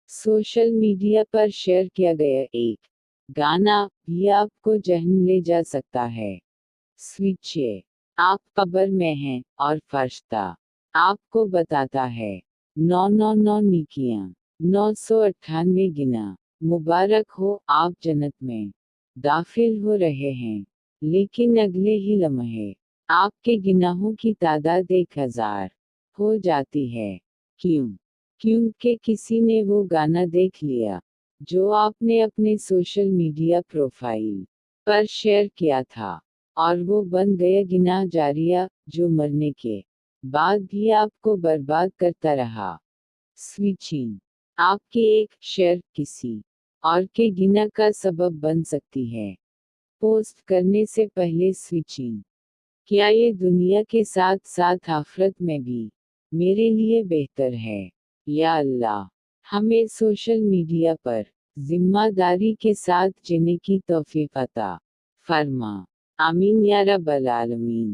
Social media पर share किया गया एक गाना भी आपको जहन ले जा सकता है। स्विचिए, आप कब्र में हैं, और फरिश्ता आपको बताता है 999 निकियां 998 गिना। मुबारक हो, आप जन्नत में दाखिल हो रहे हैं। लेकिन अगले ही लम्हे आपके गिनाहों की तादाद 1000 हो जाती है। क्यों? क्योंकि किसी ने वो गाना देख लिया जो आपने अपने सोशल मीडिया प्रोफाइल पर शेयर किया था, और वो बन गया गिनाह जारिया, जो मरने के बाद भी आपको बर्बाद करता रहा। स्विचिंग, आपकी एक शेयर किसी और के गिना का सबब बन सकती है। पोस्ट करने से पहले स्विचिंग, क्या ये दुनिया के साथ साथ आखिरत में भी मेरे लिए बेहतर है? या अल्लाह, हमें सोशल मीडिया पर जिम्मेदारी के साथ जीने की तौफीक अता फरमा। आमीन या रब्बल आलमीन।